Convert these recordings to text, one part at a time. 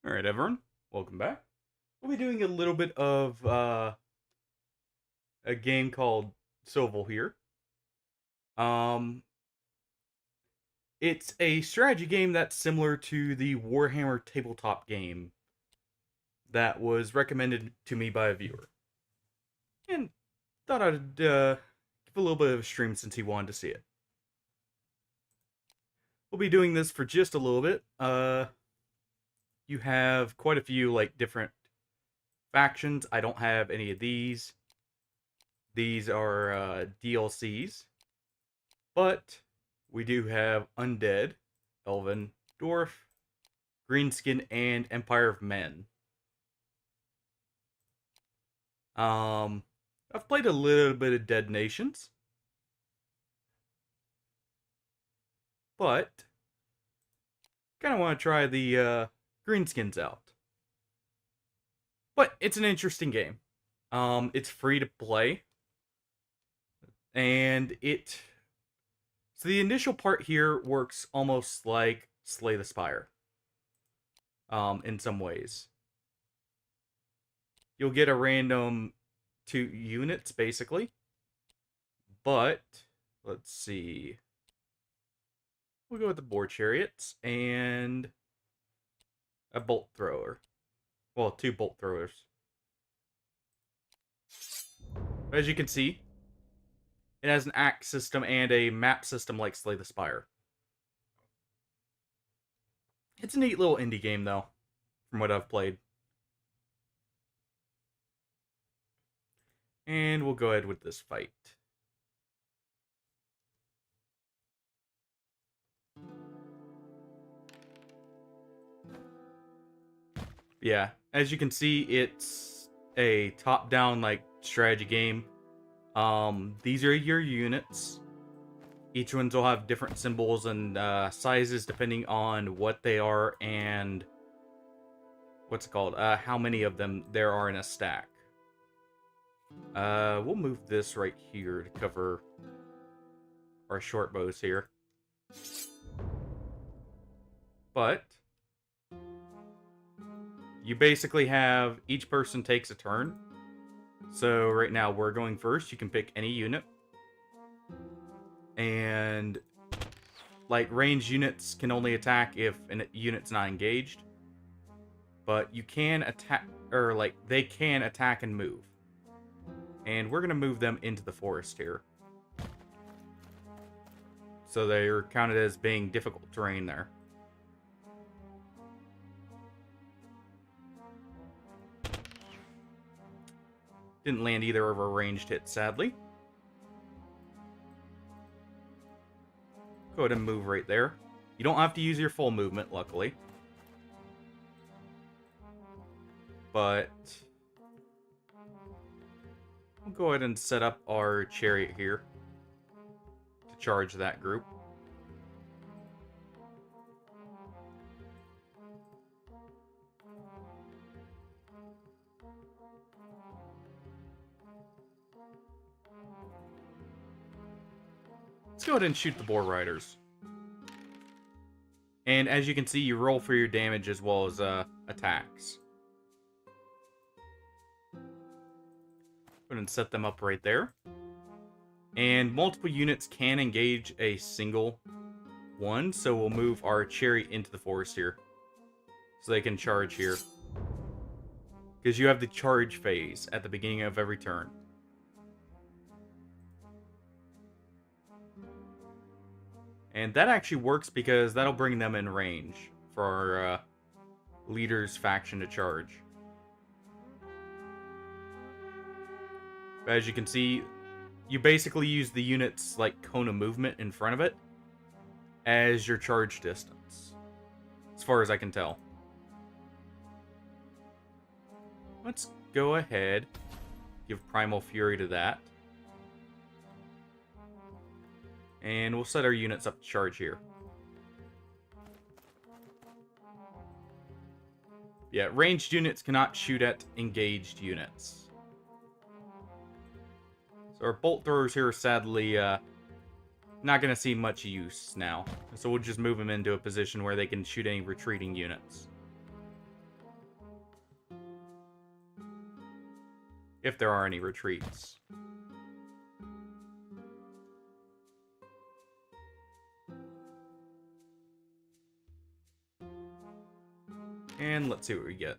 Alright, everyone. Welcome back. We'll be doing a little bit of a game called SOVL here. Um, it's a strategy game that's similar to the Warhammer tabletop game that was recommended to me by a viewer. And thought I'd give a little bit of a stream since he wanted to see it. We'll be doing this for just a little bit. You have quite a few different factions. I don't have any of these. These are DLCs. But we do have Undead, Elven, Dwarf, Greenskin, and Empire of Men. I've played a little bit of Dead Nations, but kind of want to try the Greenskins out. But it's an interesting game. It's free to play, and so the initial part here works almost like Slay the Spire. In some ways. You'll get a random 2 units, basically. But, let's see. We'll go with the boar chariots and a bolt thrower. Well, 2 bolt throwers. As you can see, it has an axe system and a map system like Slay the Spire. It's a neat little indie game, though, from what I've played. And we'll go ahead with this fight. Yeah, as you can see, it's a top-down strategy game. These are your units. Each ones will have different symbols and sizes depending on what they are and what's it called? How many of them there are in a stack. We'll move this right here to cover our short bows here. But you basically have each person takes a turn. So right now we're going first. You can pick any unit. And ranged units can only attack if a unit's not engaged. But you can attack, or they can attack and move. And we're going to move them into the forest here. So they're counted as being difficult terrain there. Didn't land either of our ranged hits, sadly. Go ahead and move right there. You don't have to use your full movement, luckily. But we'll go ahead and set up our chariot here to charge that group. Let's go ahead and shoot the boar riders. And as you can see, you roll for your damage as well as attacks. Go ahead and set them up right there. And multiple units can engage a single one, so we'll move our chariot into the forest here. So they can charge here. Because you have the charge phase at the beginning of every turn. And that actually works because that'll bring them in range for our leader's faction to charge. But as you can see, you basically use the unit's cone of movement in front of it as your charge distance, as far as I can tell. Let's go ahead, give Primal Fury to that. And we'll set our units up to charge here. Yeah, ranged units cannot shoot at engaged units. So our bolt throwers here are sadly not going to see much use now. So we'll just move them into a position where they can shoot any retreating units. if there are any retreats. And let's see what we get.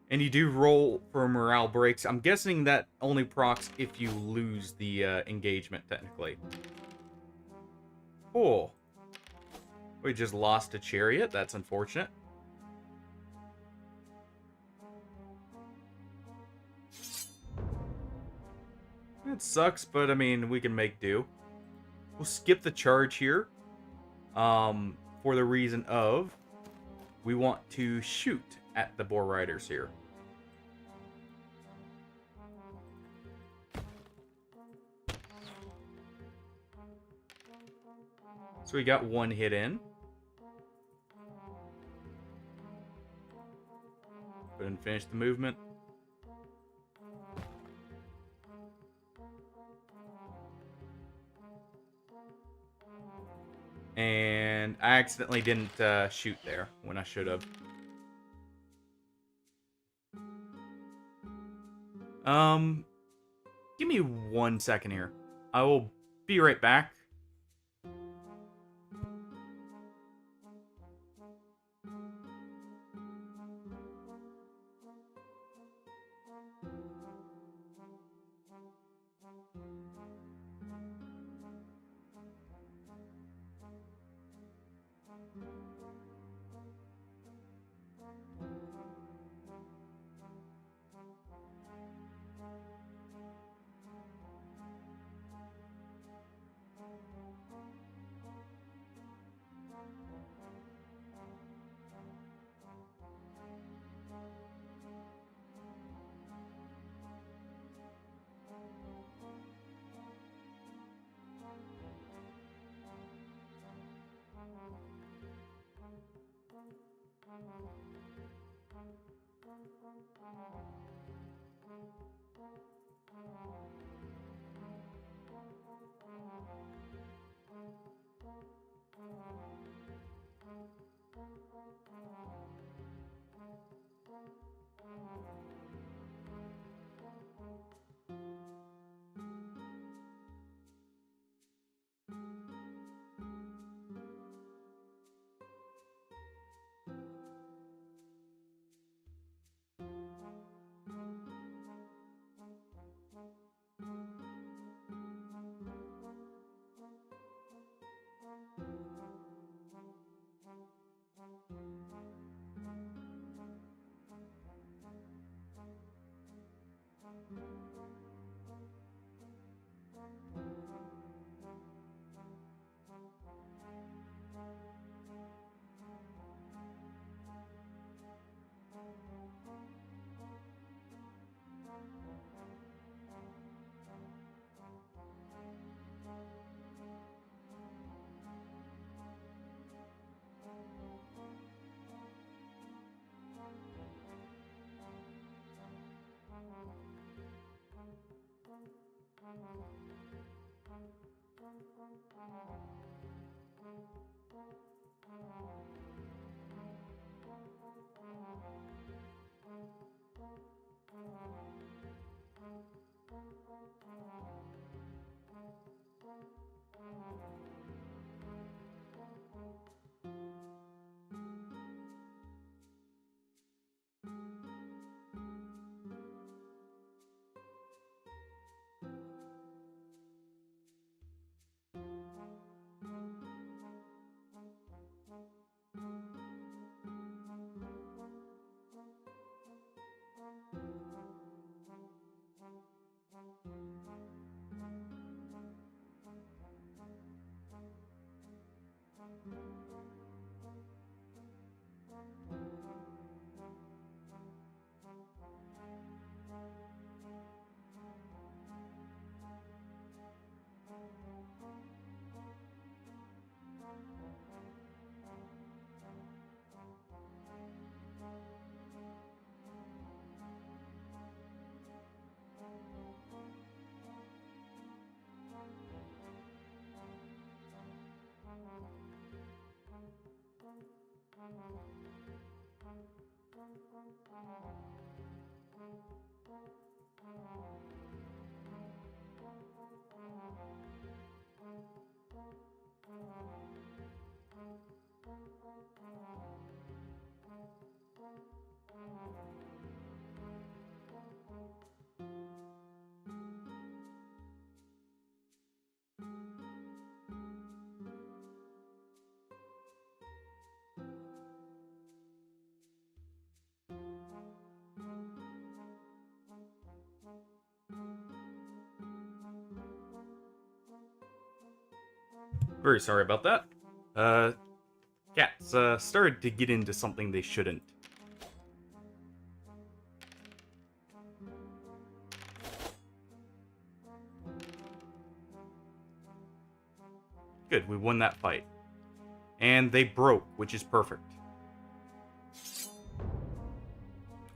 And you do roll for morale breaks. I'm guessing that only procs if you lose the engagement, technically. Cool. We just lost a chariot. That's unfortunate. It sucks, but I mean, we can make do. We'll skip the charge here. For the reason of we want to shoot at the boar riders here. So we got one hit in. Go ahead and finish the movement. And I accidentally didn't shoot there when I should have. Give me 1 second here. I will be right back. Very sorry about that. Cats started to get into something they shouldn't. Good, we won that fight. And they broke, which is perfect.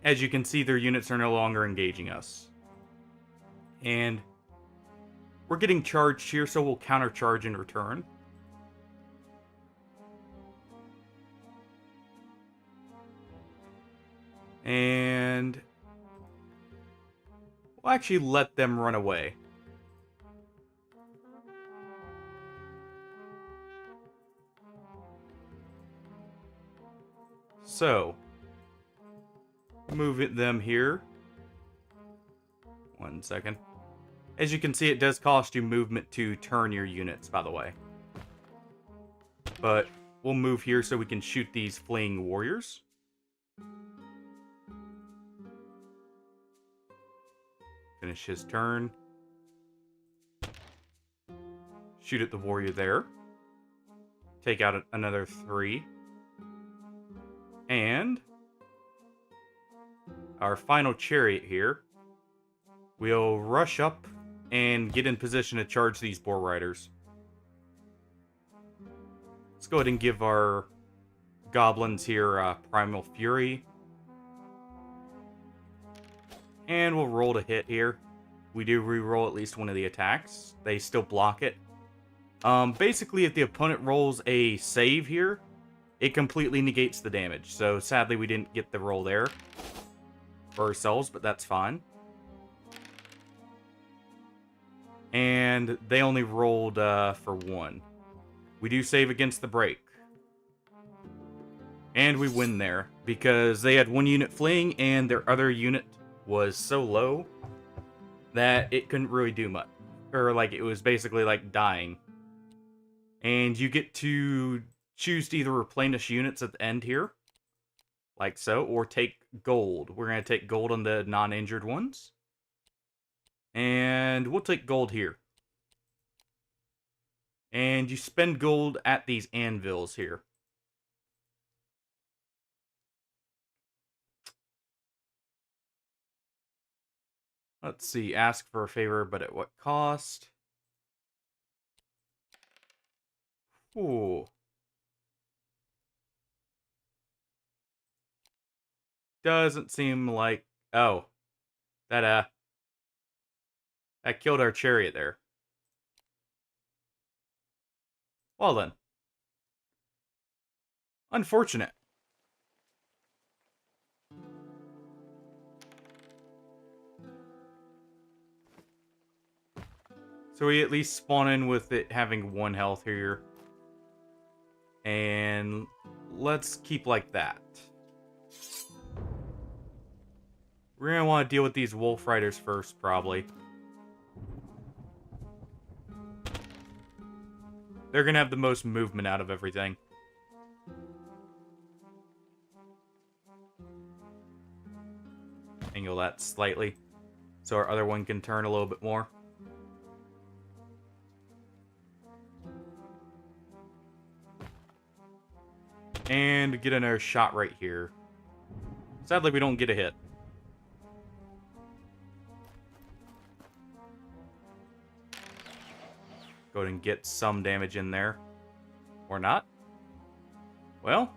As you can see, their units are no longer engaging us. And we're getting charged here, so we'll countercharge in return. And we'll actually let them run away. So, move them here. 1 second. As you can see, it does cost you movement to turn your units, by the way. But we'll move here so we can shoot these fleeing warriors. Finish his turn. Shoot at the warrior there. Take out another 3. And our final chariot here. We'll rush up and get in position to charge these boar riders. Let's go ahead and give our goblins here Primal Fury. And we'll roll to hit here. We do re-roll at least one of the attacks. They still block it. Basically, if the opponent rolls a save here, it completely negates the damage. So sadly, we didn't get the roll there for ourselves, but that's fine. And they only rolled for 1. We do save against the break. And we win there, because they had 1 unit fleeing, and their other unit was so low that it couldn't really do much. Or, like, it was basically, like, dying. And you get to choose to either replenish units at the end here, like so, or take gold. We're going to take gold on the non-injured ones. And we'll take gold here. And you spend gold at these anvils here. Let's see, ask for a favor, but at what cost? Ooh. Doesn't seem like... Oh. That killed our chariot there. Well then. Unfortunate. So we at least spawn in with it having 1 health here. And let's keep like that. We're going to want to deal with these wolf riders first, probably. They're going to have the most movement out of everything. Angle that slightly, so our other one can turn a little bit more. And get another shot right here. Sadly, we don't get a hit. Go ahead and get some damage in there. Or not. Well.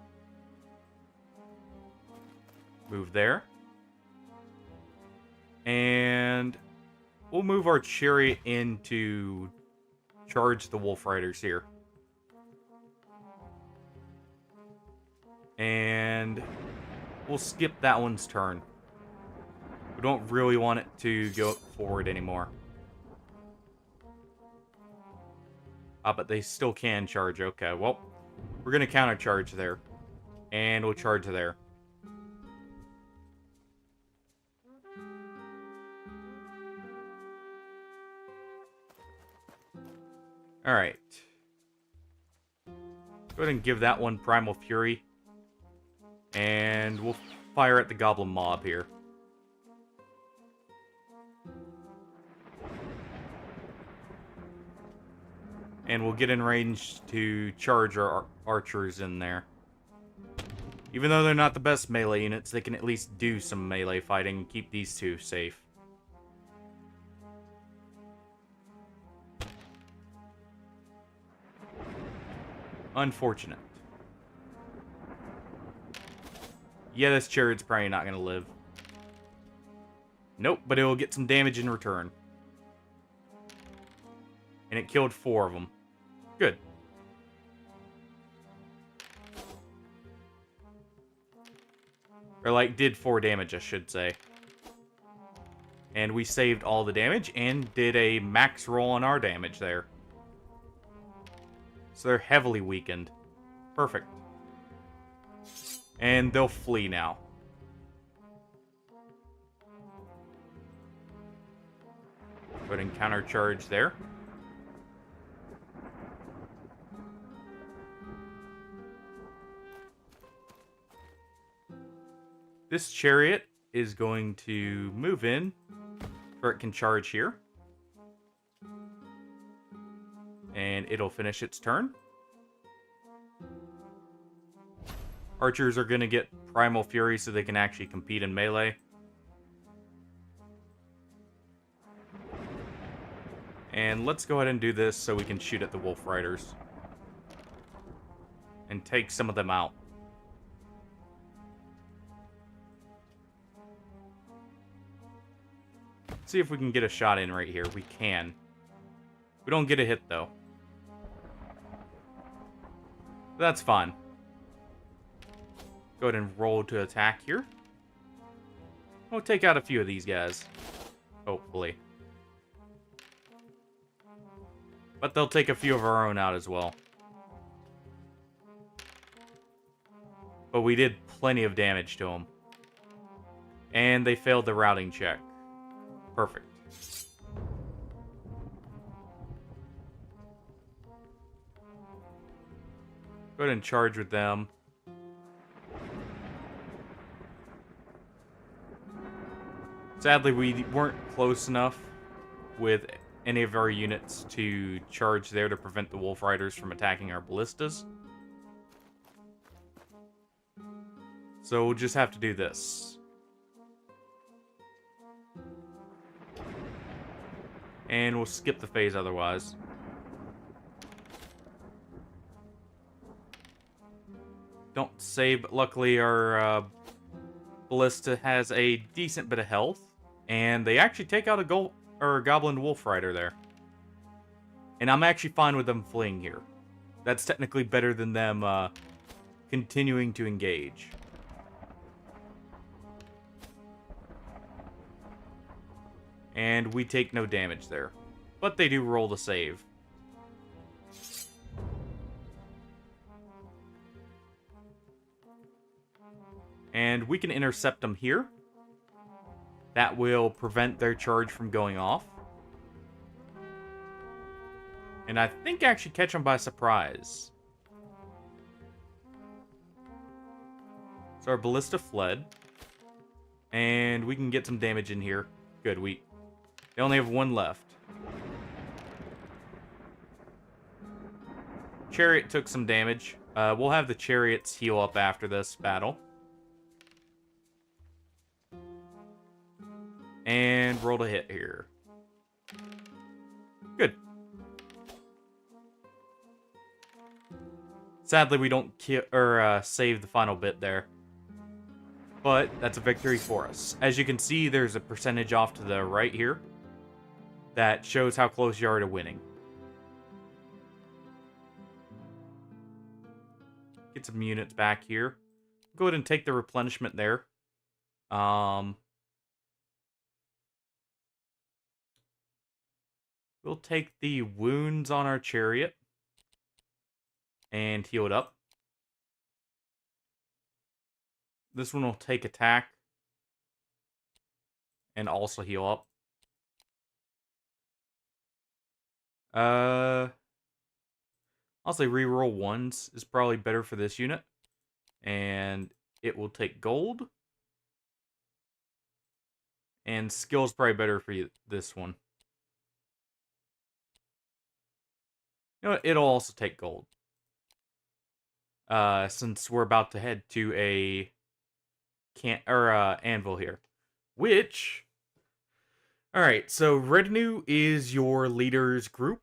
Move there. And we'll move our chariot in to charge the wolf riders here. And we'll skip that one's turn. We don't really want it to go forward anymore. But they still can charge. Okay, well, we're going to counter charge there. And we'll charge there. Alright. Go ahead and give that one Primal Fury. And we'll fire at the Goblin Mob here. And we'll get in range to charge our archers in there. Even though they're not the best melee units, they can at least do some melee fighting and keep these two safe. Unfortunate. Yeah, this chariot's probably not going to live. Nope, but it will get some damage in return. And it killed 4 of them. Good. Or, like, did 4 damage, I should say. And we saved all the damage and did a max roll on our damage there. So they're heavily weakened. Perfect. And they'll flee now. Go ahead and countercharge there. This chariot is going to move in, or it can charge here. And it'll finish its turn. Archers are going to get Primal Fury so they can actually compete in melee. And let's go ahead and do this so we can shoot at the Wolf Riders. And take some of them out. Let's see if we can get a shot in right here. We can. We don't get a hit, though. That's fine. Go ahead and roll to attack here. We'll take out a few of these guys. Hopefully. But they'll take a few of our own out as well. But we did plenty of damage to them. And they failed the routing check. Perfect. Go ahead and charge with them. Sadly, we weren't close enough with any of our units to charge there to prevent the Wolf Riders from attacking our ballistas. So we'll just have to do this. And we'll skip the phase otherwise. Don't save, but luckily our ballista has a decent bit of health. And they actually take out a Goblin Wolf Rider there. And I'm actually fine with them fleeing here. That's technically better than them continuing to engage. And we take no damage there. But they do roll the save. And we can intercept them here. That will prevent their charge from going off. And I think actually catch them by surprise. So our ballista fled. And we can get some damage in here. Good, they only have 1 left. Chariot took some damage. We'll have the chariots heal up after this battle. And roll to hit here. Good. Sadly, we don't save the final bit there. But that's a victory for us. As you can see, there's a percentage off to the right here that shows how close you are to winning. Get some units back here. go ahead and take the replenishment there. We'll take the wounds on our chariot and heal it up. This one will take attack and also heal up. I'll say reroll ones is probably better for this unit. And it will take gold. And skill is probably better for this one. You know what? It'll also take gold. Since we're about to head to a anvil here. Which, alright, so retinue is your leader's group.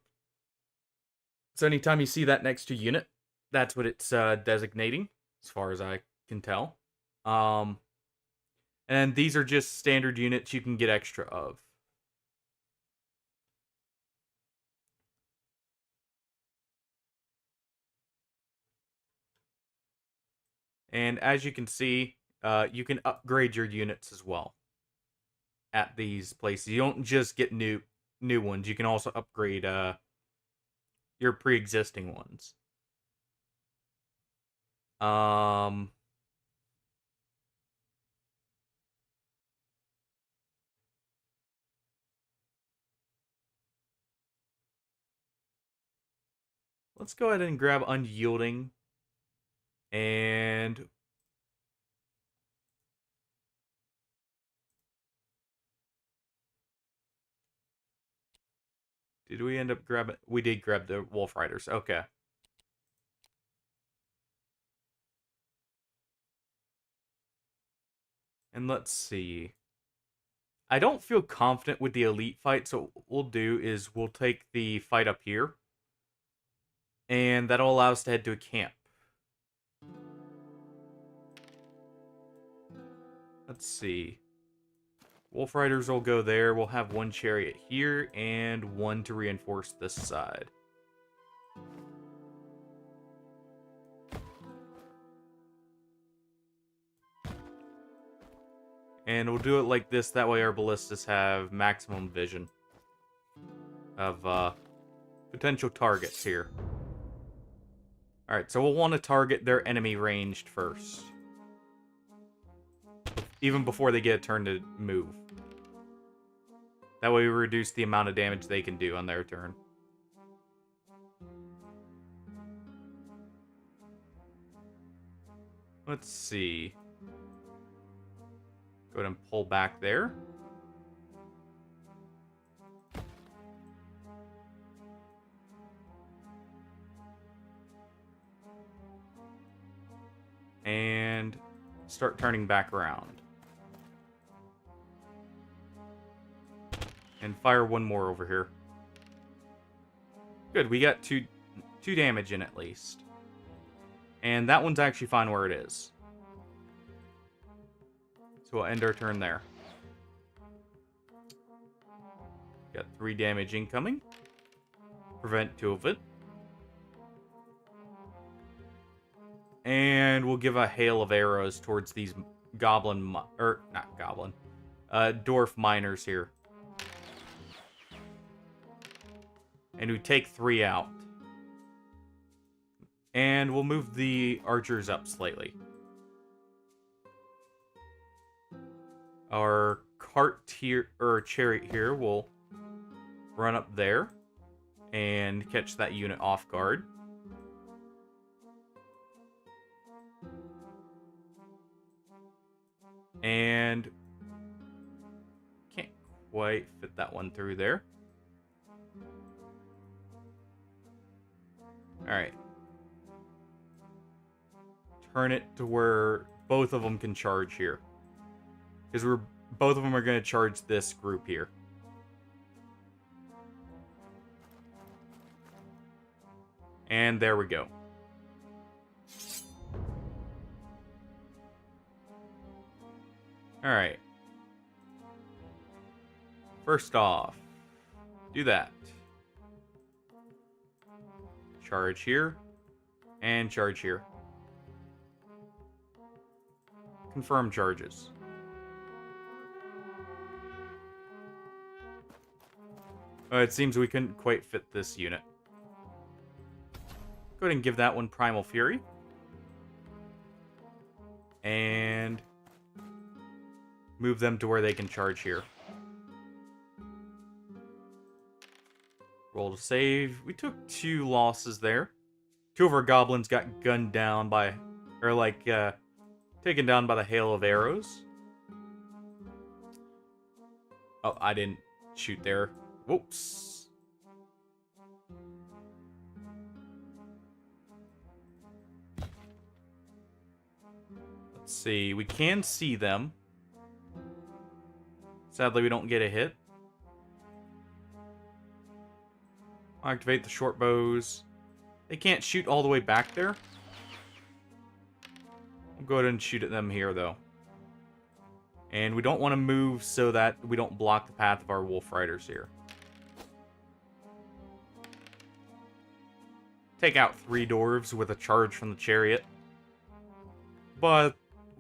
So anytime you see that next to unit, that's what it's designating, as far as I can tell. And these are just standard units you can get extra of. And as you can see, you can upgrade your units as well at these places. You don't just get new ones. You can also upgrade your pre-existing ones. Let's go ahead and grab Unyielding. And did we end up grabbing? We did grab the Wolf Riders. Okay. And let's see. I don't feel confident with the elite fight, so what we'll do is we'll take the fight up here. And that'll allow us to head to a camp. Let's see. Wolf Riders will go there. We'll have one chariot here and one to reinforce this side. And we'll do it like this. That way our ballistas have maximum vision of potential targets here. Alright, so we'll want to target their enemy ranged first. Even before they get a turn to move. That way we reduce the amount of damage they can do on their turn. Let's see. Go ahead and pull back there. And start turning back around. And fire one more over here. Good, we got two damage in at least. And that one's actually fine where it is. So we'll end our turn there. Got 3 damage incoming. Prevent 2 of it. And we'll give a hail of arrows towards these dwarf miners here. And we take 3 out. And we'll move the archers up slightly. Our chariot here will run up there and catch that unit off guard. And can't quite fit that one through there. Alright. Turn it to where both of them can charge here. Because both of them are going to charge this group here. And there we go. Alright. First off, do that. Charge here. And charge here. confirm charges. It seems we couldn't quite fit this unit. Go ahead and give that one Primal Fury. And move them to where they can charge here. Roll to save. We took 2 losses there. 2 of our goblins got gunned down by, or like, taken down by the hail of arrows. Oh, I didn't shoot there. Whoops. Let's see. We can see them. Sadly, we don't get a hit. I'll activate the short bows. They can't shoot all the way back there. We'll go ahead and shoot at them here, though. And we don't want to move so that we don't block the path of our wolf riders here. Take out 3 dwarves with a charge from the chariot. But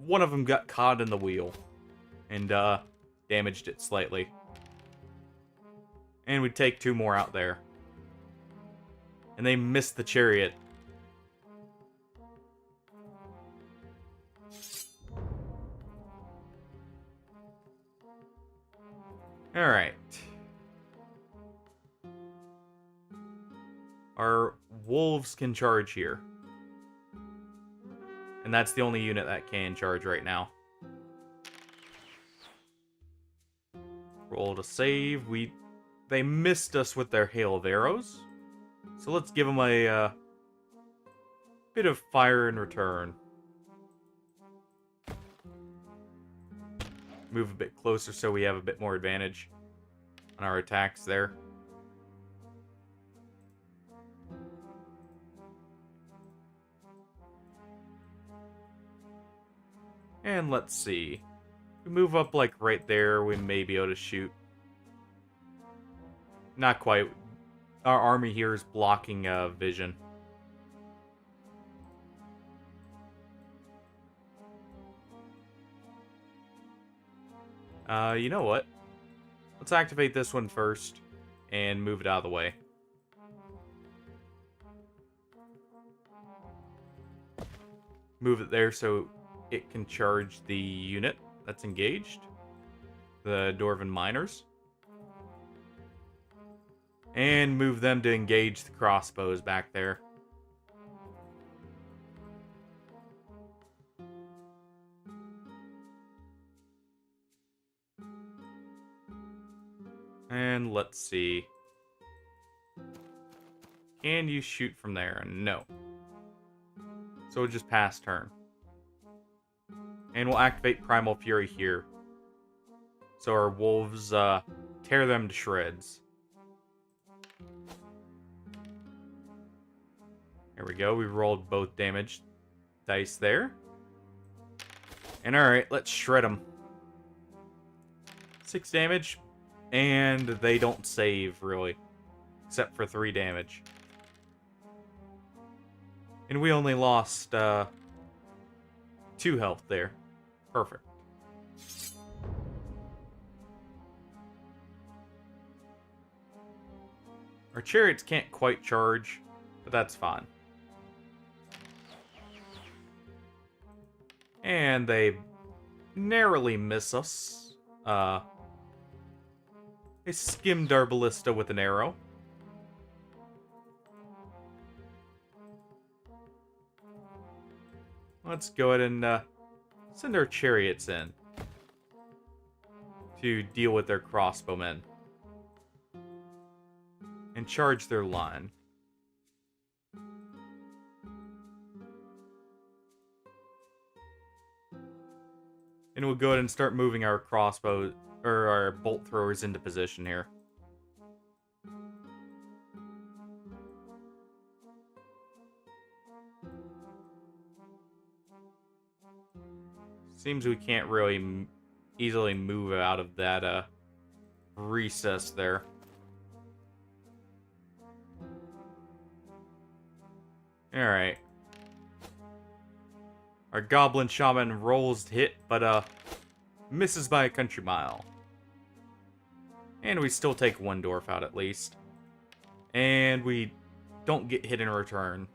one of them got caught in the wheel. And damaged it slightly. And we take 2 more out there. And they missed the chariot. Alright. Our wolves can charge here. And that's the only unit that can charge right now. Roll to save. They missed us with their hail of arrows. So let's give them a bit of fire in return. Move a bit closer so we have a bit more advantage on our attacks there. And let's see. If we move up like right there, we may be able to shoot. Not quite. Our army here is blocking vision. You know what? Let's activate this one first and move it out of the way. Move it there so it can charge the unit that's engaged. The Dwarven Miners. And move them to engage the crossbows back there. And let's see. Can you shoot from there? No. So we'll just pass turn. And we'll activate Primal Fury here. So our wolves tear them to shreds. There we go. We rolled both damage dice there. And alright, let's shred them. 6 damage. And they don't save, really. Except for 3 damage. And we only lost 2 health there. Perfect. Our chariots can't quite charge, but that's fine. And they narrowly miss us. They skimmed our ballista with an arrow. Let's go ahead and send our chariots in to deal with their crossbowmen and charge their line. And we'll go ahead and start moving our crossbow or our bolt throwers into position here. Seems we can't really easily move out of that recess there. Alright. Our Goblin Shaman rolls to hit, but misses by a country mile. And we still take one dwarf out at least. And we don't get hit in return.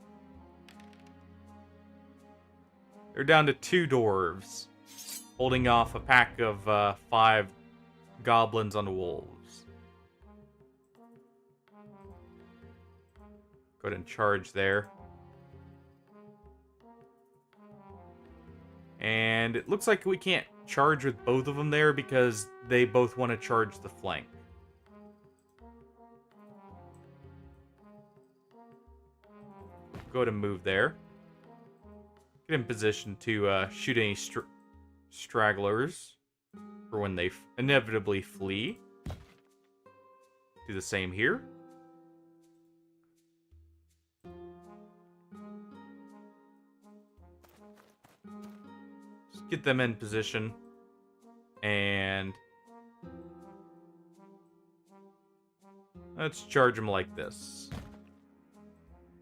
They're down to 2 dwarves, holding off a pack of 5 goblins on the wolves. Go ahead and charge there. And it looks like we can't charge with both of them there because they both want to charge the flank. Go ahead and move there. Get in position to shoot any stragglers for when they inevitably flee. Do the same here. Just get them in position. And let's charge them like this.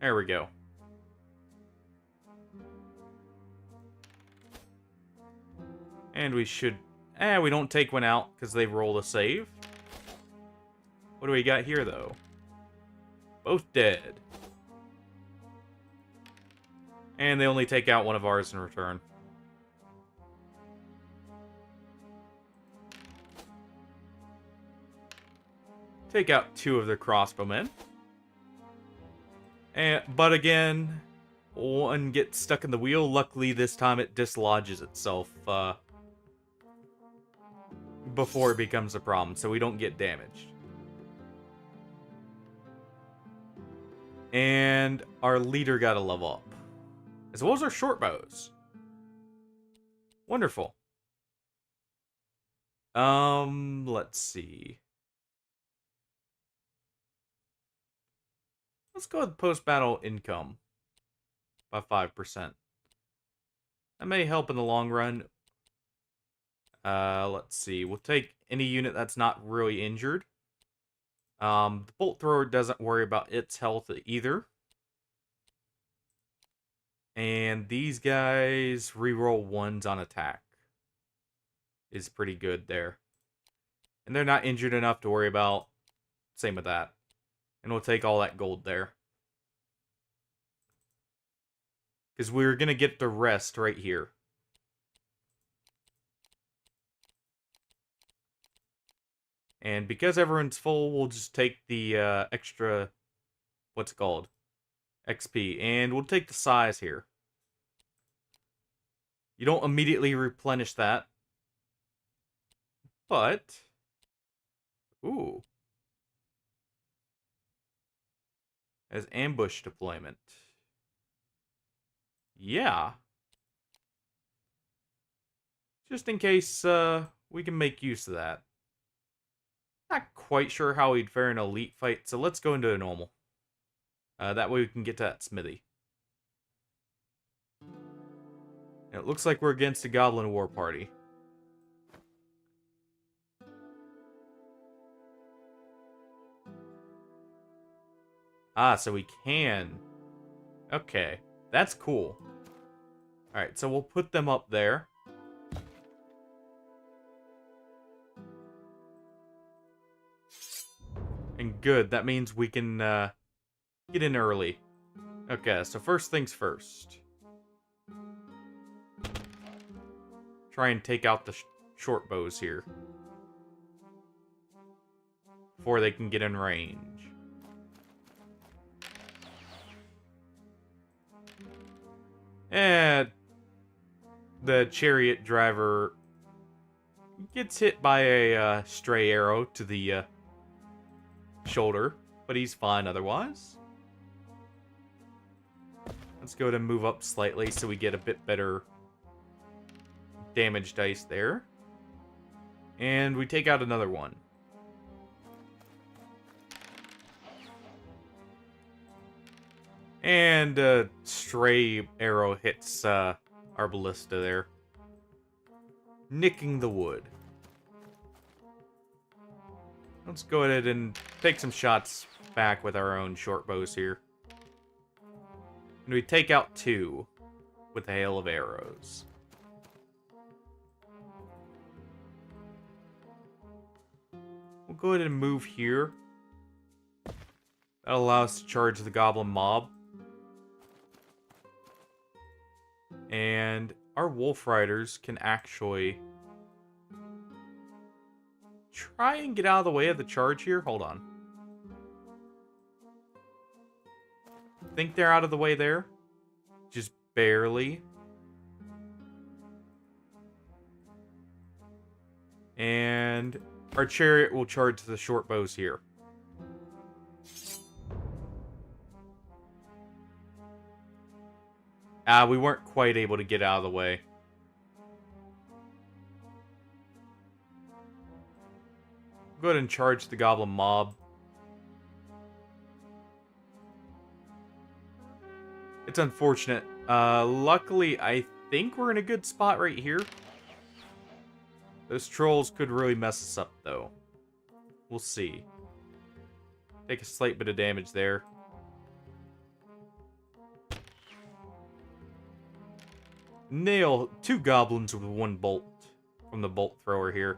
There we go. And we should... we don't take one out because they roll a save. What do we got here, though? Both dead. And they only take out one of ours in return. Take out 2 of their crossbowmen. But again, one gets stuck in the wheel. Luckily, this time it dislodges itself before it becomes a problem, so we don't get damaged. And our leader got a level up, as well as our short bows. Wonderful. Let's see. Let's go with post-battle income by 5%. That may help in the long run. Let's see. We'll take any unit that's not really injured. The bolt thrower doesn't worry about its health either. And these guys reroll 1s on attack. Is pretty good there. And they're not injured enough to worry about. Same with that. And we'll take all that gold there. Because we're going to get the rest right here. And because everyone's full, we'll just take the extra, what's it called? XP. And we'll take the size here. You don't immediately replenish that. But, ooh. As ambush deployment. Yeah. Just in case we can make use of that. Not quite sure how he'd fare in an elite fight, so let's go into a normal. That way we can get to that smithy. And it looks like we're against a Goblin War Party. Ah, so we can. Okay, that's cool. Alright, so we'll put them up there. And good, that means we can get in early. Okay, so first things first. Try and take out the short bows here. Before they can get in range. And the chariot driver gets hit by a stray arrow to the shoulder, but he's fine otherwise. Let's go ahead and move up slightly so we get a bit better damage dice there. And we take out another one. And a stray arrow hits our ballista there, nicking the wood. Let's go ahead and take some shots back with our own short bows here. And we take out 2. with a hail of arrows. We'll go ahead and move here. That'll allow us to charge the goblin mob. And our wolf riders can actually try and get out of the way of the charge here. Hold on. Think they're out of the way there? Just barely. And our chariot will charge the short bows here. We weren't quite able to get out of the way. Go ahead and charge the goblin mob. It's unfortunate. Luckily, I think we're in a good spot right here. Those trolls could really mess us up, though. We'll see. Take a slight bit of damage there. Nail 2 goblins with 1 bolt from the bolt thrower here.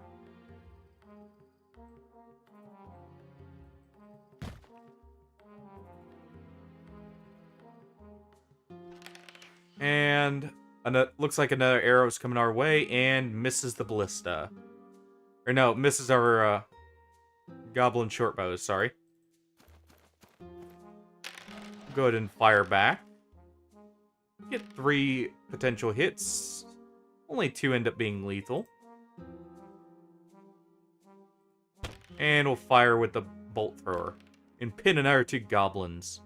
And looks like another arrow's coming our way and misses the ballista. Or no, misses our goblin short bows, sorry. Go ahead and fire back. Get 3 potential hits. Only 2 end up being lethal. And we'll fire with the bolt thrower. And pin another 2 goblins.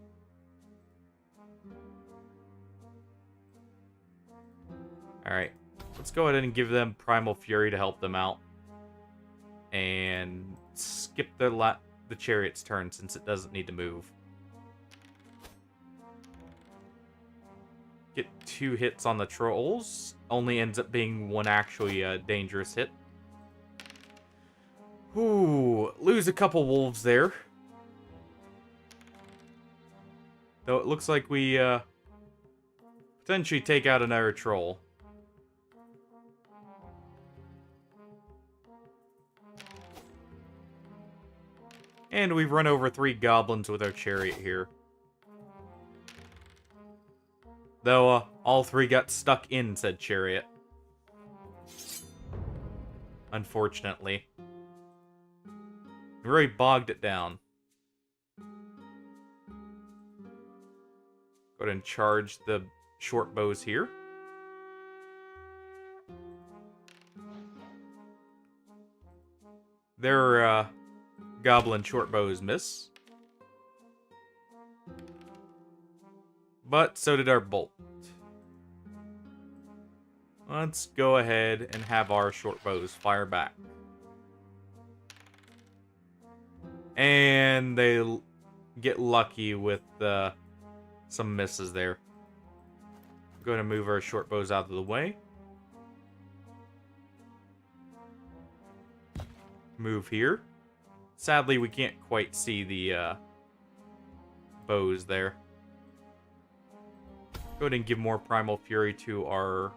Alright. Let's go ahead and give them Primal Fury to help them out. And skip the chariot's turn since it doesn't need to move. Get 2 hits on the trolls. Only ends up being 1 actually dangerous hit. Ooh, lose a couple wolves there. Though it looks like we potentially take out another troll. And we've run over 3 goblins with our chariot here. Though, all 3 got stuck in said chariot. Unfortunately. Really bogged it down. Go ahead and charge the short bows here. Their, goblin short bows miss. But so did our bolt. Let's go ahead and have our short bows fire back. And they get lucky with some misses there. I'm going to move our short bows out of the way. Move here. Sadly, we can't quite see the bows there. Go ahead and give more Primal Fury to our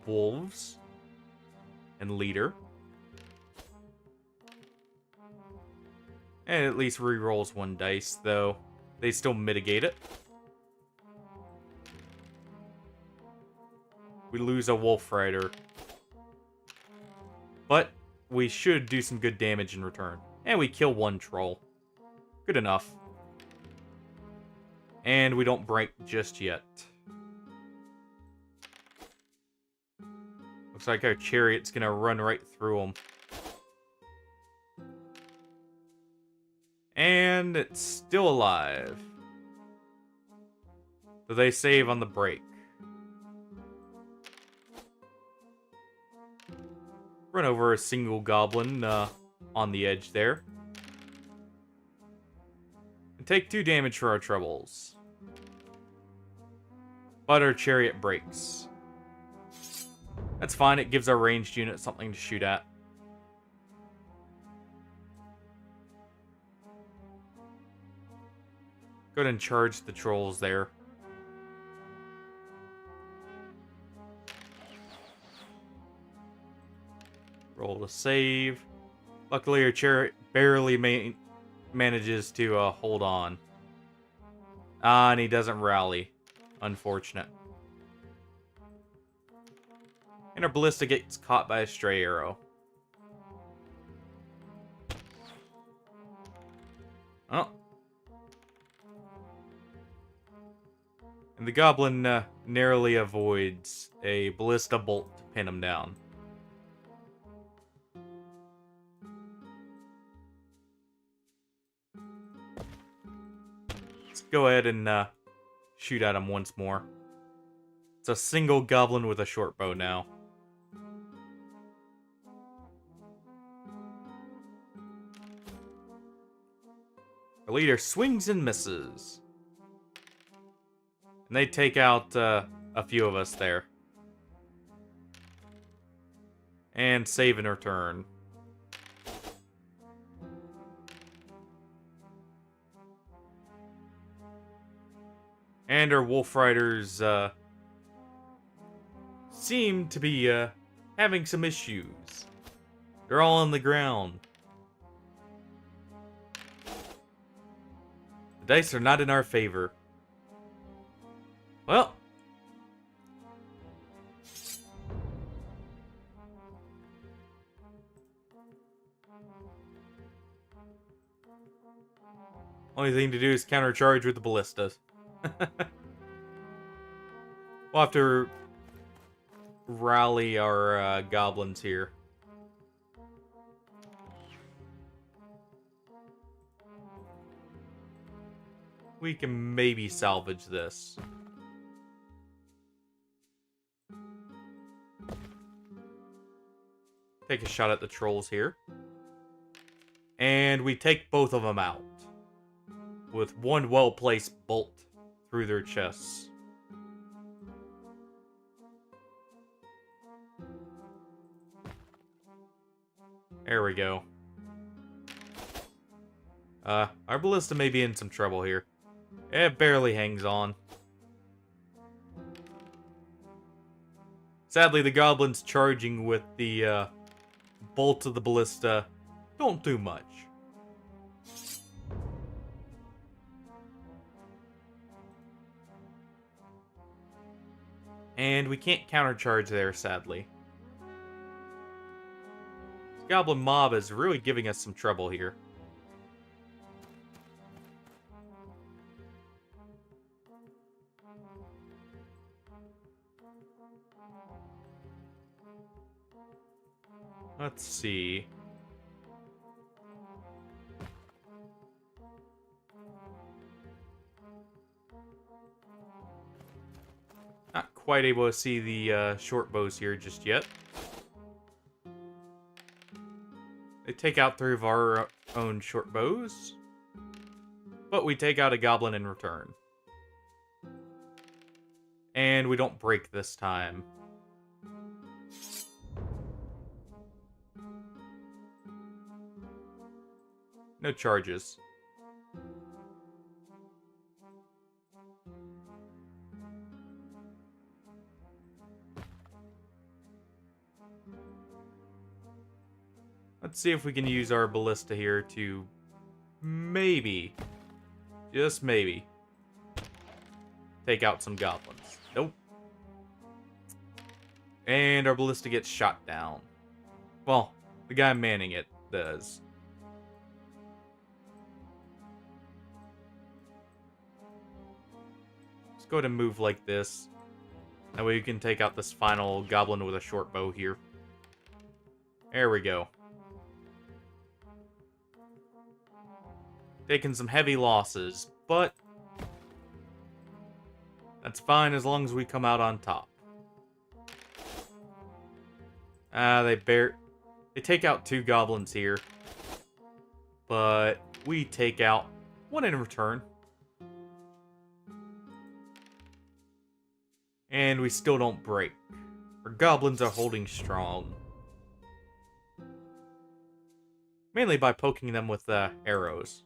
wolves and leader. And at least re-rolls 1 dice, though they still mitigate it. We lose a wolf rider. But we should do some good damage in return. And we kill 1 troll. Good enough. And we don't break just yet. Looks like our chariot's gonna run right through them. And it's still alive. So they save on the break. Run over a single goblin on the edge there. And take 2 damage for our troubles. But our chariot breaks. That's fine, it gives our ranged unit something to shoot at. Go ahead and charge the trolls there. Roll to save. Luckily, our chariot barely manages to hold on. And he doesn't rally. Unfortunate. And our ballista gets caught by a stray arrow. Oh. And the goblin narrowly avoids a ballista bolt to pin him down. Let's go ahead and shoot at him once more. It's a single goblin with a short bow now. Our leader swings and misses. And they take out a few of us there. And save and return. And our wolf riders seem to be having some issues. They're all on the ground. The dice are not in our favor. Well. Only thing to do is countercharge with the ballistas. We'll have to rally our goblins here. We can maybe salvage this. Take a shot at the trolls here. And we take both of them out. With one well-placed bolt through their chests. There we go. Our ballista may be in some trouble here. It barely hangs on. Sadly, the goblins charging with the bolt of the ballista don't do much. And we can't countercharge there, sadly. This goblin mob is really giving us some trouble here. Let's see. Not quite able to see the short bows here just yet. They take out 3 of our own short bows. But we take out a goblin in return. And we don't break this time. No charges. Let's see if we can use our ballista here to maybe, just maybe, take out some goblins. Nope. And our ballista gets shot down. Well, the guy manning it does. Let's go ahead and move like this. That way we can take out this final goblin with a short bow here. There we go. Taking some heavy losses, but that's fine as long as we come out on top. They take out 2 goblins here, but we take out 1 in return. And we still don't break. Our goblins are holding strong. Mainly by poking them with arrows.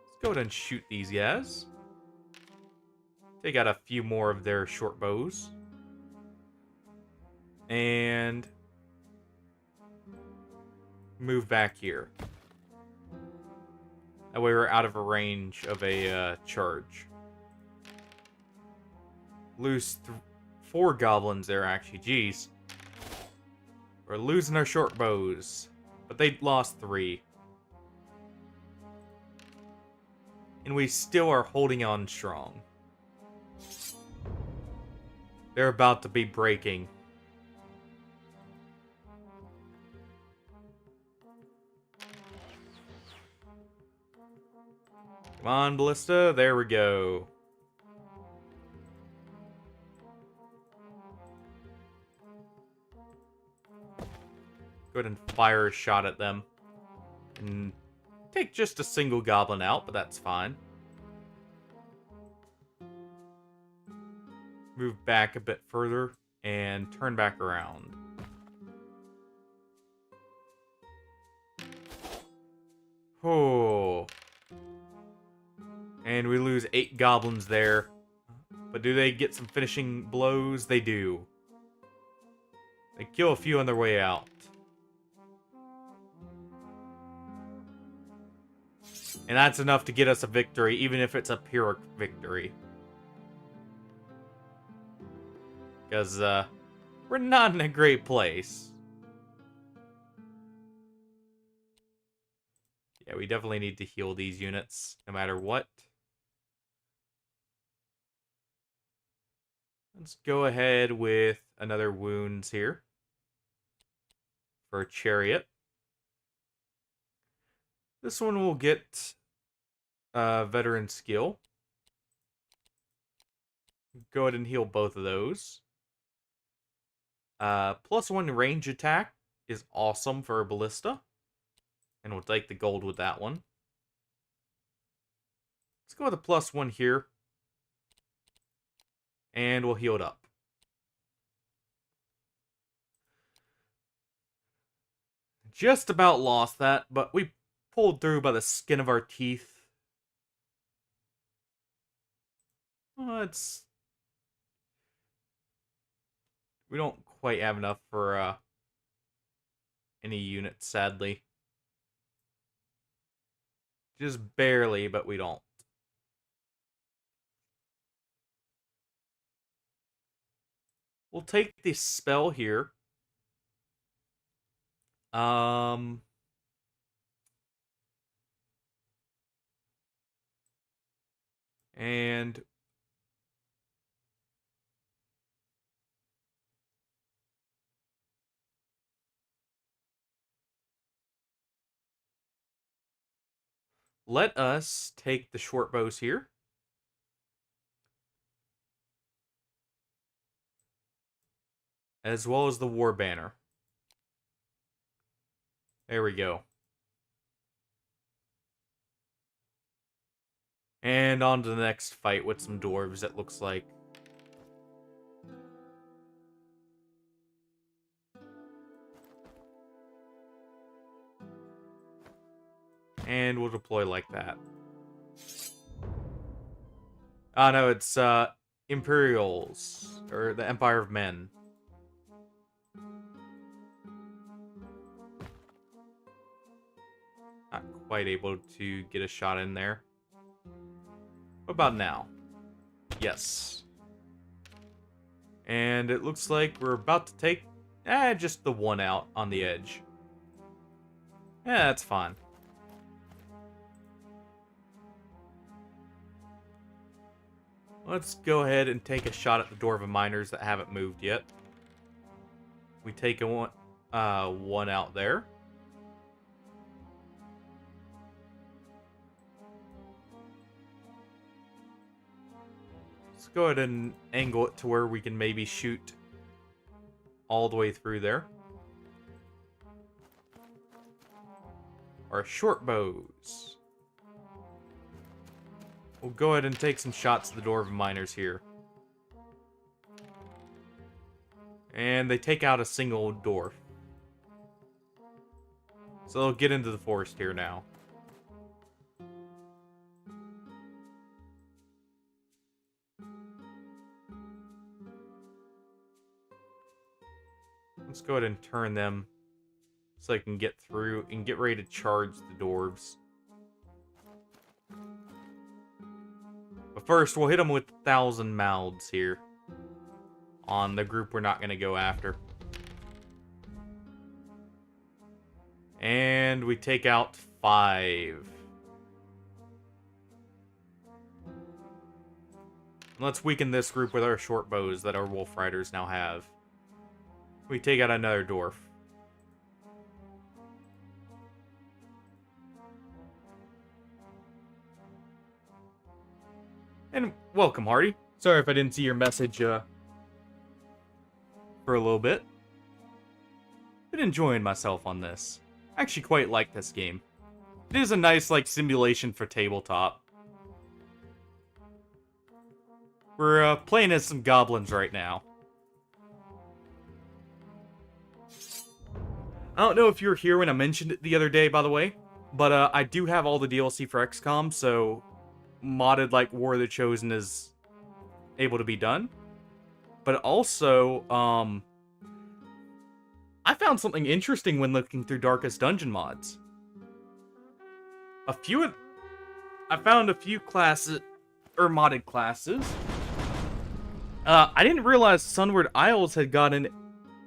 Let's go ahead and shoot these guys. Take out a few more of their short bows. And move back here. That way we're out of a range of a charge. Lose 4 goblins there, actually. Jeez. We're losing our short bows. But they lost 3. And we still are holding on strong. They're about to be breaking. Come on, Ballista. There we go. Go ahead and fire a shot at them. And take just a single goblin out, but that's fine. Move back a bit further and turn back around. Oh. And we lose 8 goblins there. But do they get some finishing blows? They do. They kill a few on their way out. And that's enough to get us a victory, even if it's a Pyrrhic victory. Because, we're not in a great place. Yeah, we definitely need to heal these units, no matter what. Let's go ahead with another wounds here. For a chariot. This one will get veteran skill. Go ahead and heal both of those. +1 range attack is awesome for a ballista. And we'll take the gold with that one. Let's go with a +1 here. And we'll heal it up. Just about lost that, but we pulled through by the skin of our teeth. We don't quite have enough for any units, sadly. Just barely, but we don't. We'll take this spell here. And let us take the short bows here. As well as the war banner. There we go. And on to the next fight with some dwarves, it looks like. And we'll deploy like that. Oh no, it's Imperials, or the Empire of Men. Not quite able to get a shot in there. What about now? Yes. And it looks like we're about to take just the one out on the edge. Yeah, that's fine. Let's go ahead and take a shot at the Dwarven miners that haven't moved yet. We take one out there. Let's go ahead and angle it to where we can maybe shoot all the way through there. Our short bows. We'll go ahead and take some shots at the Dwarven miners here. And they take out a single dwarf. So they'll get into the forest here now. Let's go ahead and turn them so I can get through and get ready to charge the dwarves. But first, we'll hit them with 1,000 mouths here on the group we're not going to go after. And we take out 5. Let's weaken this group with our short bows that our wolf riders now have. We take out another dwarf. And welcome, Hardy. Sorry if I didn't see your message for a little bit. Been enjoying myself on this. I actually quite like this game. It is a nice, like, simulation for tabletop. We're playing as some goblins right now. I don't know if you were here when I mentioned it the other day, by the way, but I do have all the DLC for XCOM, so modded like War of the Chosen is able to be done. But also, I found something interesting when looking through Darkest Dungeon mods. I found a few classes, or modded classes. I didn't realize Sunward Isles had gotten...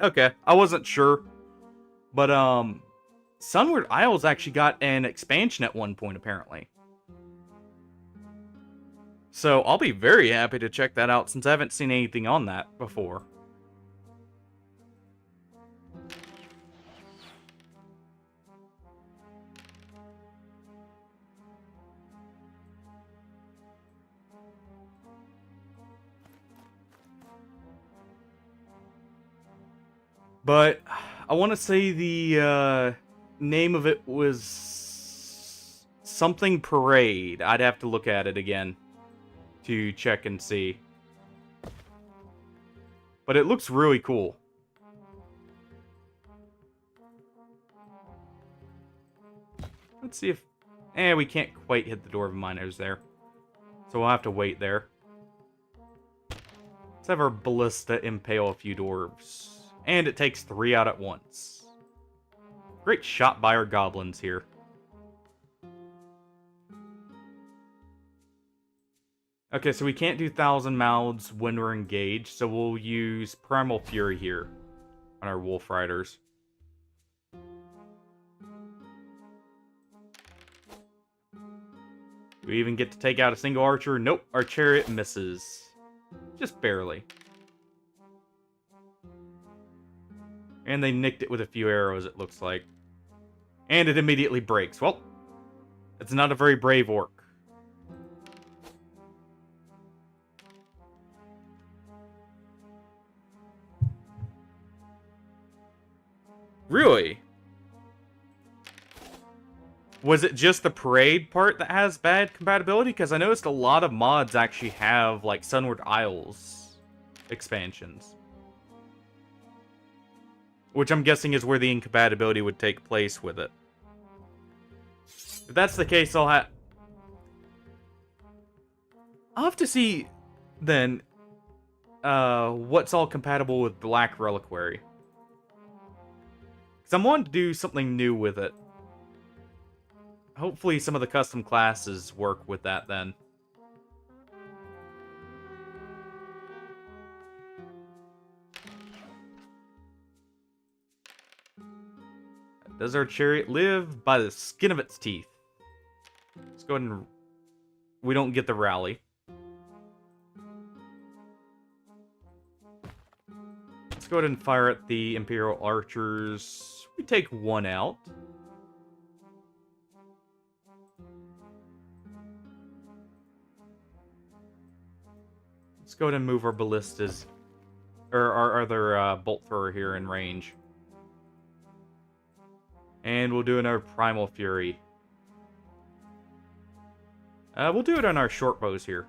Okay, I wasn't sure. But, Sunward Isles actually got an expansion at one point, apparently. So, I'll be very happy to check that out, since I haven't seen anything on that before. But I want to say the name of it was something Parade. I'd have to look at it again to check and see. But it looks really cool. Let's see if... we can't quite hit the Dwarven Miners there. So we'll have to wait there. Let's have our Ballista impale a few dwarves. And it takes 3 out at once. Great shot by our goblins here. Okay, so we can't do 1,000 mouths when we're engaged, so we'll use Primal Fury here on our Wolf Riders. Do we even get to take out a single archer? Nope, our chariot misses. Just barely. And they nicked it with a few arrows, it looks like. And it immediately breaks. Well, it's not a very brave orc. Really? Was it just the Parade part that has bad compatibility? Because I noticed a lot of mods actually have, like, Sunward Isles expansions. Which I'm guessing is where the incompatibility would take place with it. If that's the case, I'll have to see, then, what's all compatible with Black Reliquary. Because I'm wanting to do something new with it. Hopefully some of the custom classes work with that then. Does our chariot live? By the skin of its teeth. Let's go ahead and... We don't get the rally. Let's go ahead and fire at the Imperial Archers. We take 1 out. Let's go ahead and move our ballistas. Or our other bolt thrower here in range. And we'll do another Primal Fury. We'll do it on our short bows here.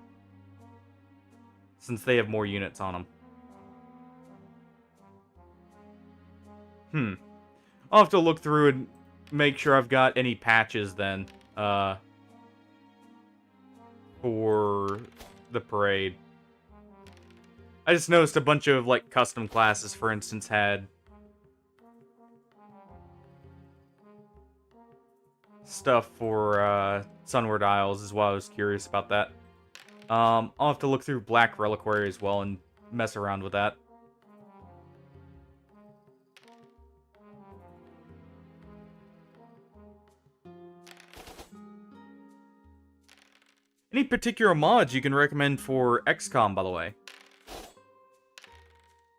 Since they have more units on them. I'll have to look through and make sure I've got any patches then. For the Parade. I just noticed a bunch of, like, custom classes, for instance, had stuff for Sunward Isles is why I was curious about that. I'll have to look through Black Reliquary as well and mess around with that. Any particular mods you can recommend for XCOM, by the way?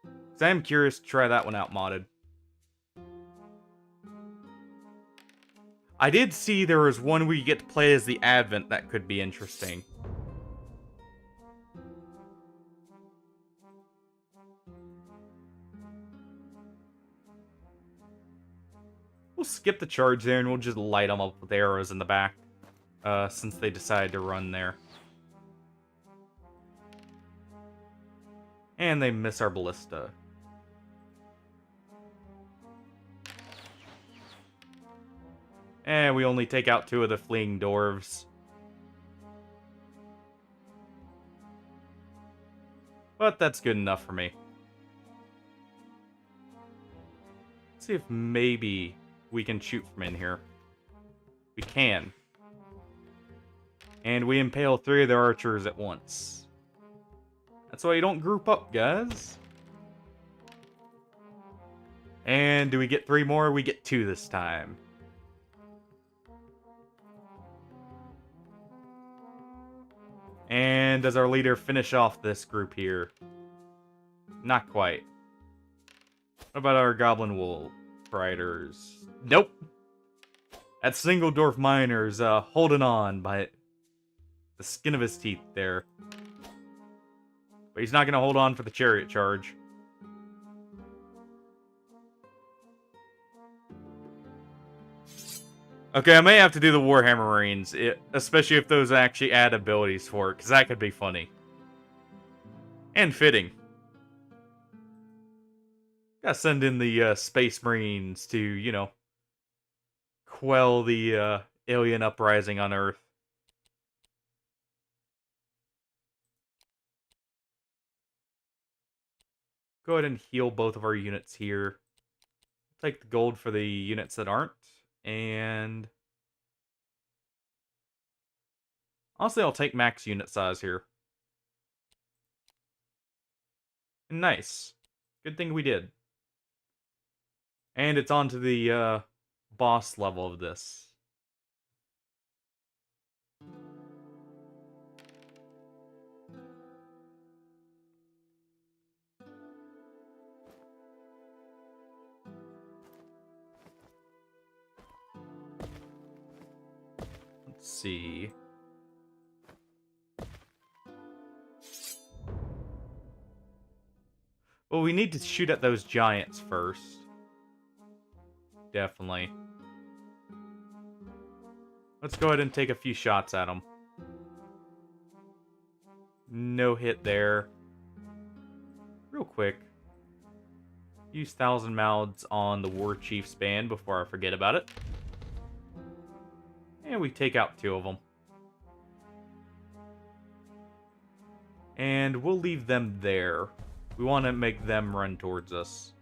Because I am curious to try that one out modded. I did see there was one where you get to play as the Advent that could be interesting. We'll skip the charge there and we'll just light them up with arrows in the back. Since they decided to run there. And they miss our ballista. And we only take out 2 of the fleeing dwarves. But that's good enough for me. Let's see if maybe we can shoot from in here. We can. And we impale 3 of their archers at once. That's why you don't group up, guys. And do we get 3 more? We get 2 this time. And does our leader finish off this group here? Not quite. What about our goblin wolf riders? Nope. That single dwarf miner's holding on by the skin of his teeth there. But he's not going to hold on for the chariot charge. Okay, I may have to do the Warhammer Marines, especially if those actually add abilities for it, because that could be funny. And fitting. Gotta send in the Space Marines to, you know, quell the alien uprising on Earth. Go ahead and heal both of our units here. Take the gold for the units that aren't. And honestly, I'll take max unit size here. Nice. Good thing we did. And it's on to the boss level of this. Let's see. Well, we need to shoot at those giants first. Definitely. Let's go ahead and take a few shots at them. No hit there. Real quick. Use 1,000 mouths on the War Chief's band before I forget about it. And we take out 2 of them. And we'll leave them there. We want to make them run towards us.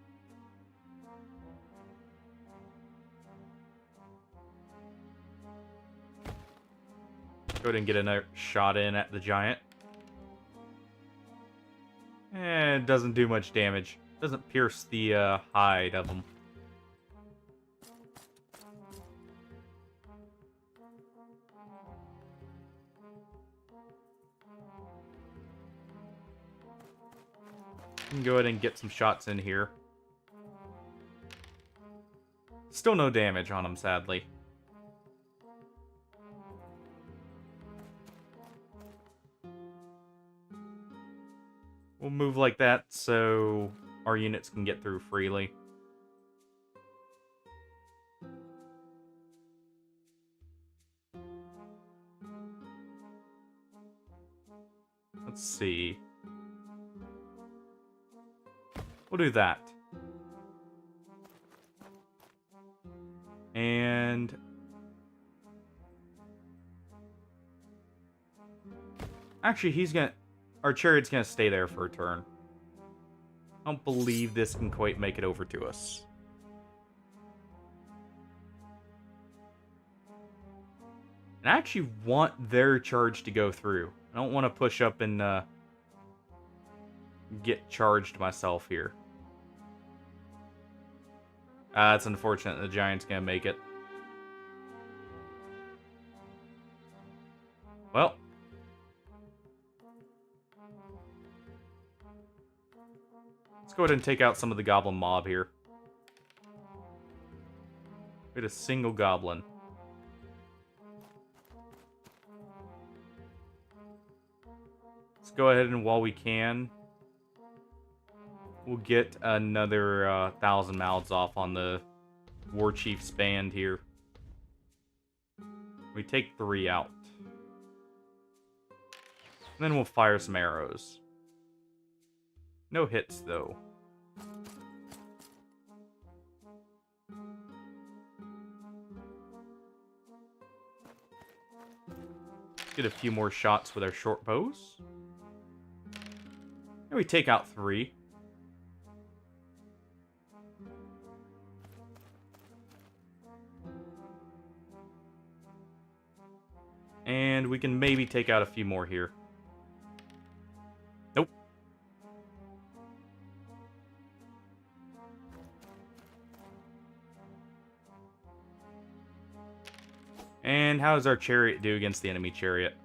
Go ahead and get another shot in at the giant. And it doesn't do much damage. Doesn't pierce the hide of them. Can go ahead and get some shots in here. Still no damage on him, sadly. We'll move like that so our units can get through freely. Let's see. We'll do that. And actually, our chariot's gonna stay there for a turn. I don't believe this can quite make it over to us. And I actually want their charge to go through. I don't want to push up and get charged myself here. It's unfortunate the Giant's gonna make it. Well. Let's go ahead and take out some of the Goblin mob here. We had a single Goblin. Let's go ahead and while we can, we'll get another 1,000 mouths off on the War Chief's band here. We take 3 out. And then we'll fire some arrows. No hits, though. Get a few more shots with our short bows. And we take out 3. And we can maybe take out a few more here. Nope. And how does our chariot do against the enemy chariot?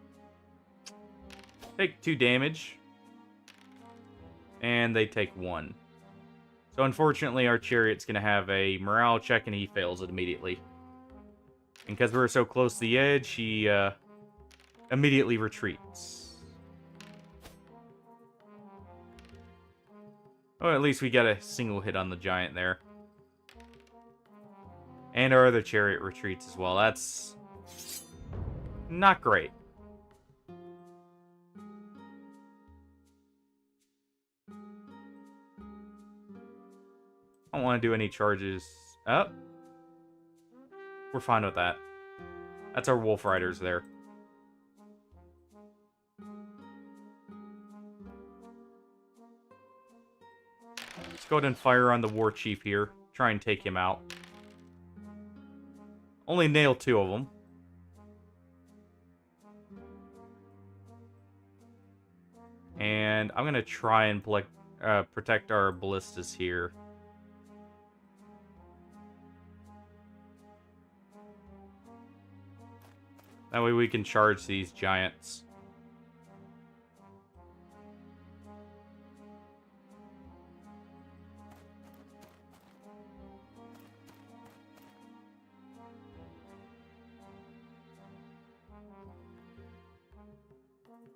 Take 2 damage. And they take 1. So unfortunately our chariot's going to have a morale check and he fails it immediately. And because we're so close to the edge, he immediately retreats. Oh, at least we got a single hit on the Giant there. And our other chariot retreats as well. That's not great. I don't want to do any charges up. We're fine with that. That's our Wolf Riders there. Let's go ahead and fire on the War Chief here. Try and take him out. Only nail 2 of them. And I'm going to try and protect our ballistas here. That way we can charge these giants.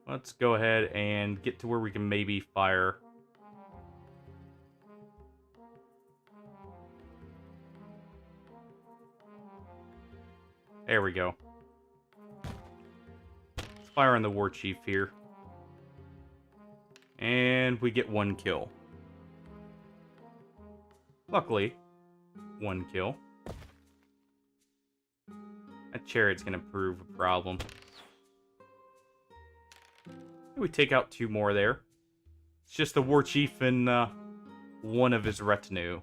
Let's go ahead and get to where we can maybe fire. There we go. Let's fire on the War Chief here. And we get 1 kill. Luckily, 1 kill. That chariot's gonna prove a problem. We take out 2 more there. It's just the War Chief and 1 of his retinue.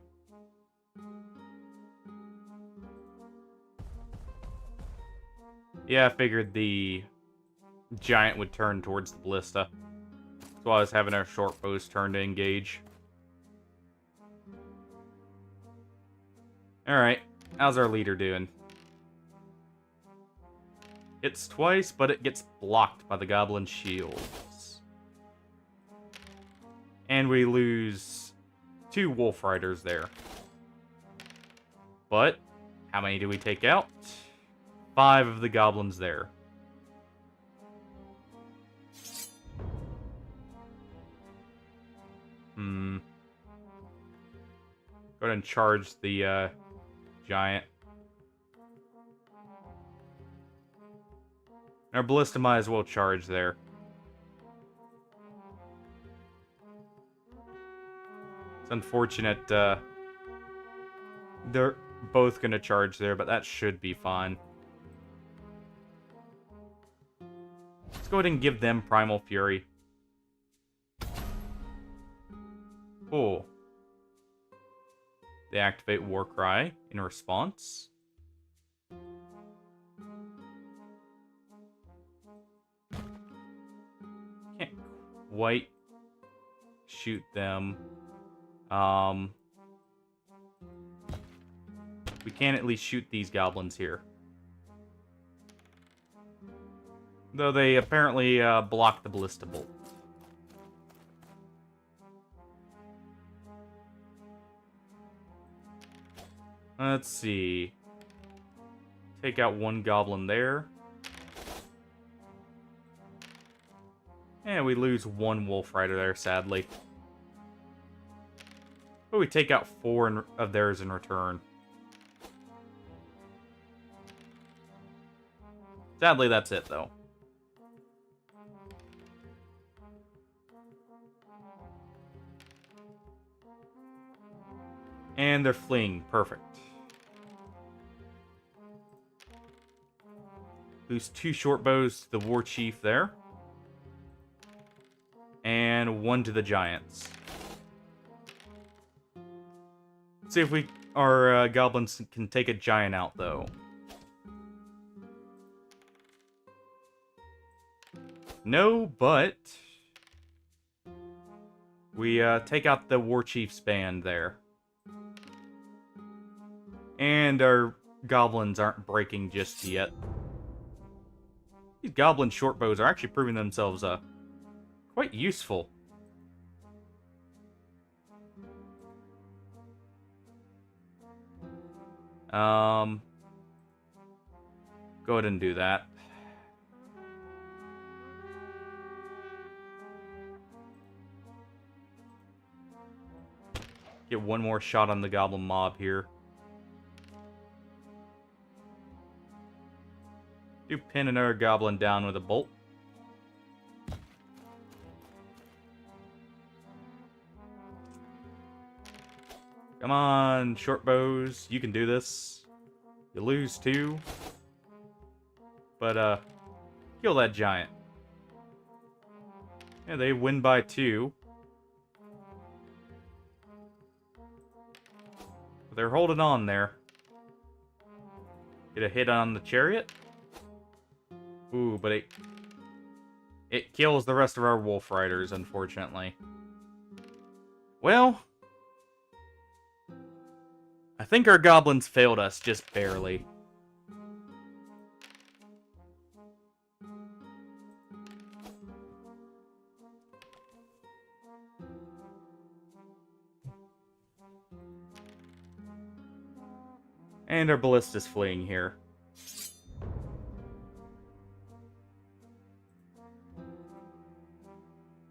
Yeah, I figured the Giant would turn towards the ballista. So I was having our short bows turn to engage. Alright, how's our leader doing? Hits twice, but it gets blocked by the Goblin shields. And we lose 2 Wolf Riders there. But, how many do we take out? 5 of the Goblins there. Go ahead and charge the Giant. Our ballista might as well charge there. It's unfortunate they're both going to charge there, but that should be fine. Let's go ahead and give them Primal Fury. Cool. They activate Warcry in response. white, shoot them. We can at least shoot these goblins here. Though they apparently block the ballista bolt. Let's see. Take out one goblin there. And we lose one wolf rider there, sadly. But we take out 4 of theirs in return. Sadly, that's it, though. And they're fleeing. Perfect. Lose 2 short bows to the war chief there. And 1 to the giants. Let's see if our goblins can take a giant out, though. No, but we take out the war chief's band there. And our goblins aren't breaking just yet. These goblin short bows are actually proving themselves quite useful. Go ahead and do that. Get one more shot on the goblin mob here. Do pin another goblin down with a bolt. Come on, short bows. You can do this. You lose 2. But, kill that giant. Yeah, they win by 2. But they're holding on there. Get a hit on the chariot. Ooh, but it kills the rest of our wolf riders, unfortunately. Well, I think our goblins failed us just barely. And our ballista's fleeing here.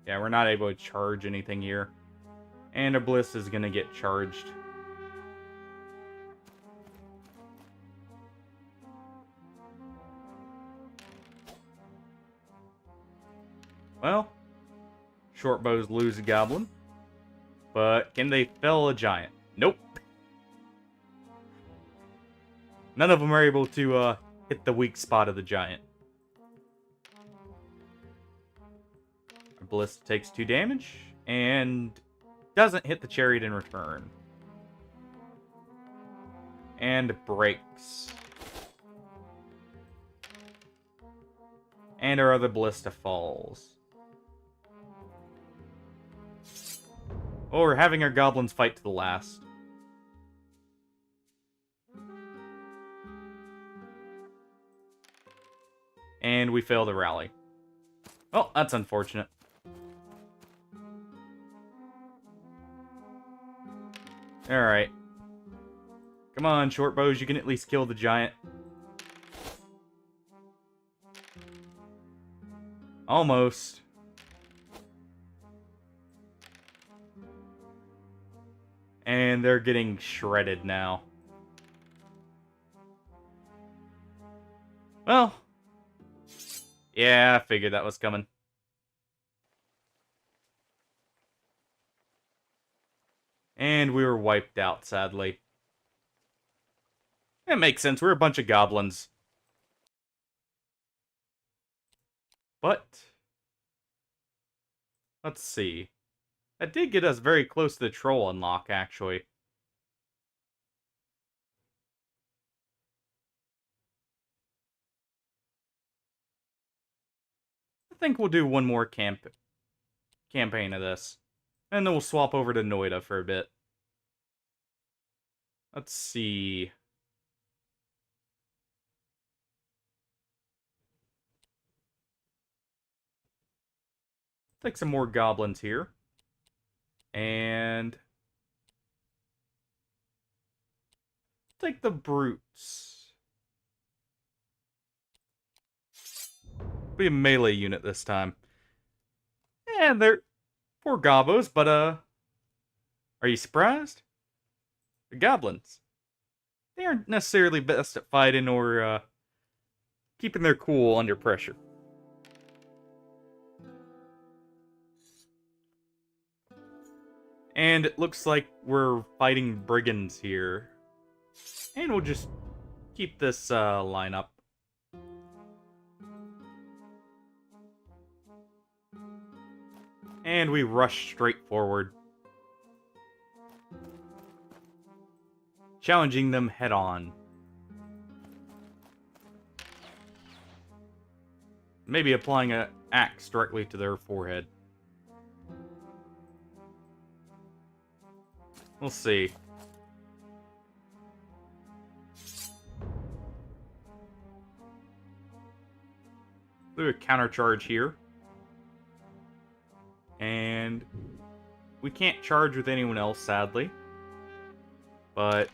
Yeah, we're not able to charge anything here. And our ballista's gonna get charged. Well, short bows lose a goblin. But can they fell a giant? Nope. None of them are able to hit the weak spot of the giant. Our ballista takes 2 damage and doesn't hit the chariot in return. And breaks. And our other ballista falls. Oh, we're having our goblins fight to the last. And we fail to rally. Well, that's unfortunate. Alright. Come on, short bows, you can at least kill the giant. Almost. And they're getting shredded now. Well. Yeah, I figured that was coming. And we were wiped out, sadly. It makes sense, we're a bunch of goblins. But let's see. That did get us very close to the troll unlock, actually. I think we'll do one more camp campaign of this. And then we'll swap over to Noita for a bit. Let's see. Take some more goblins here. And take the brutes. Be a melee unit this time. And they're poor gobos, but are you surprised? The goblins. They aren't necessarily best at fighting or keeping their cool under pressure. And it looks like we're fighting brigands here. And we'll just keep this line up. And we rush straight forward. Challenging them head on. Maybe applying an axe directly to their forehead. We'll see. Do a countercharge here. And we can't charge with anyone else, sadly. But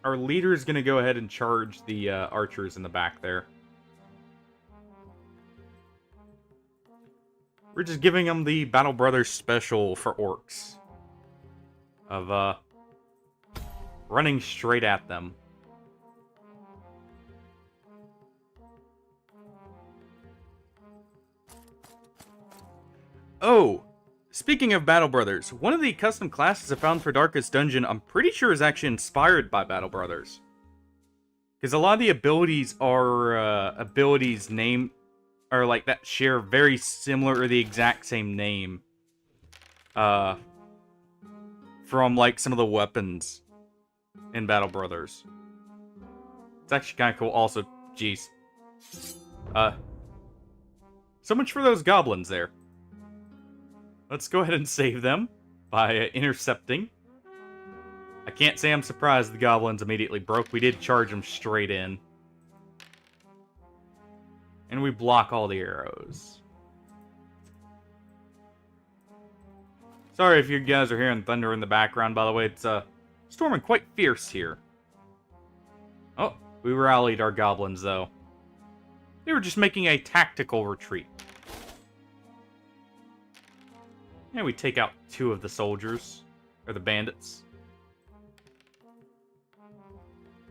our leader is going to go ahead and charge the archers in the back there. We're just giving them the Battle Brothers special for orcs. Of running straight at them. Oh, speaking of Battle Brothers, one of the custom classes I found for Darkest Dungeon, I'm pretty sure is actually inspired by Battle Brothers. Because a lot of the abilities are abilities named, or like that share very similar or the exact same name. From like some of the weapons in Battle Brothers. It's actually kind of cool. Also, jeez. So much for those goblins there. Let's go ahead and save them by intercepting. I can't say I'm surprised the goblins immediately broke. We did charge them straight in. And we block all the arrows. Sorry if you guys are hearing thunder in the background, by the way. It's storming quite fierce here. Oh, we rallied our goblins, though. They were just making a tactical retreat. And we take out 2 of the soldiers, or the bandits.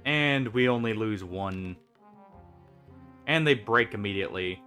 And we only lose 1. And they break immediately.